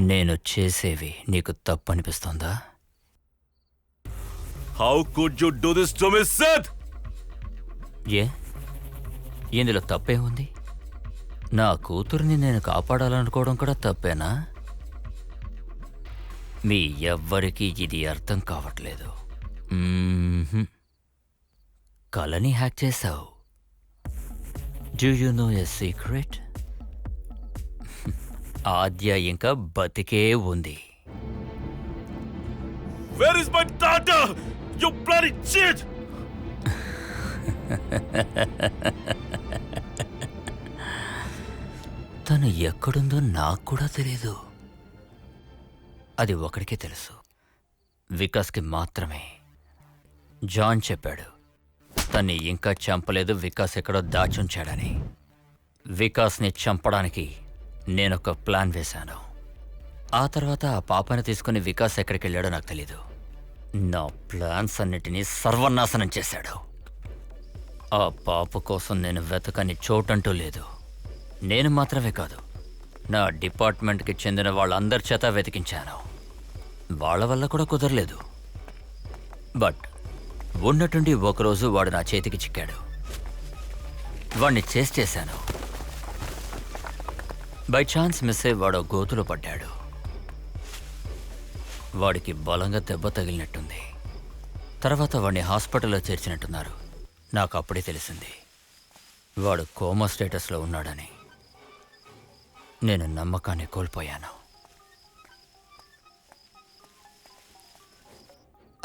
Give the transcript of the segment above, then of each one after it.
నేను చేసేవి నీకు తప్పు అనిపిస్తోందా? How could you do this to me, Sid? ఏ ఇందులో తప్పేముంది? నా కూతుర్ని నేను కాపాడాలనుకోవడం కూడా తప్పేనా? మీ ఎవ్వరికీ ఇది అర్థం కావట్లేదు. కలని హ్యాక్ చేశావు. Do you know a secret? Aadya ఇంకా బతికే ఉంది. Where is my daughter? You bloody cheat! తను ఎక్కడుందో నాకు కూడా తెలీదు. అది ఒకడికే తెలుసు, వికాస్కి మాత్రమే. జాన్ చెప్పాడు తన్ని ఇంకా చంపలేదు, వికాస్ ఎక్కడో దాచుంచాడని. వికాస్ని చంపడానికి నేనొక ప్లాన్ వేశాను. ఆ తర్వాత ఆ పాపని తీసుకుని వికాస్ ఎక్కడికి వెళ్ళాడో నాకు తెలీదు. నా ప్లాన్స్ అన్నిటినీ సర్వనాశనం చేశాడు. ఆ పాప కోసం నేను వెతకని చోటంటూ లేదు. నేను మాత్రమే కాదు, నా డిపార్ట్మెంట్కి చెందిన వాళ్ళందరి చేత వెతికించాను. వాళ్ళ వల్ల కూడా కుదరలేదు. బట్ ఉన్నట్టుండి ఒకరోజు వాడు నా చేతికి చిక్కాడు. వాడిని చేశాను. బై ఛాన్స్ మిస్ అయ్యి వాడు గోతులో పడ్డాడు. వాడికి బలంగా దెబ్బ తగిలినట్టుంది. తర్వాత వాడిని హాస్పిటల్లో చేర్చినట్టున్నారు. నాకు అప్పుడే తెలిసింది వాడు కోమా స్టేటస్లో ఉన్నాడని. నేను నమ్మకాన్ని కోల్పోయాను.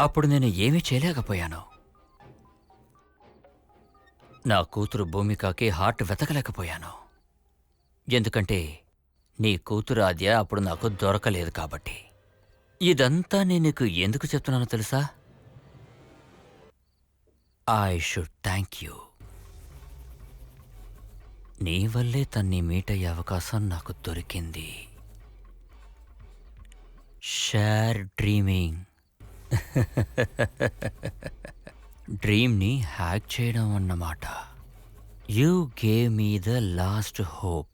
అప్పుడు నేను ఏమీ చేయలేకపోయాను. నా కూతురు భూమికకి హార్ట్ వెతకలేకపోయాను. ఎందుకంటే నీ కూతురు ఆద్య అప్పుడు నాకు దొరకలేదు కాబట్టి. ఇదంతా నేను నీకు ఎందుకు చెప్తున్నానో తెలుసా? I should thank you. నీ వల్లే తన్ని మీట్ అయ్యే అవకాశం నాకు దొరికింది. Share dreaming. డ్రీమ్ని హ్యాక్ చేయడం అన్నమాట. You gave me the last hope.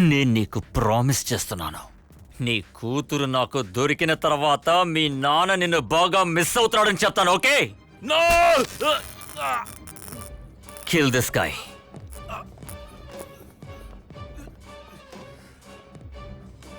నేను నీకు ప్రామిస్ చేస్తున్నాను, నీ కూతురు నాకు దొరికిన తర్వాత మీ నాన్న నిన్ను బాగా మిస్ అవుతాడని చెప్తాను. Okay? No! Kill this guy.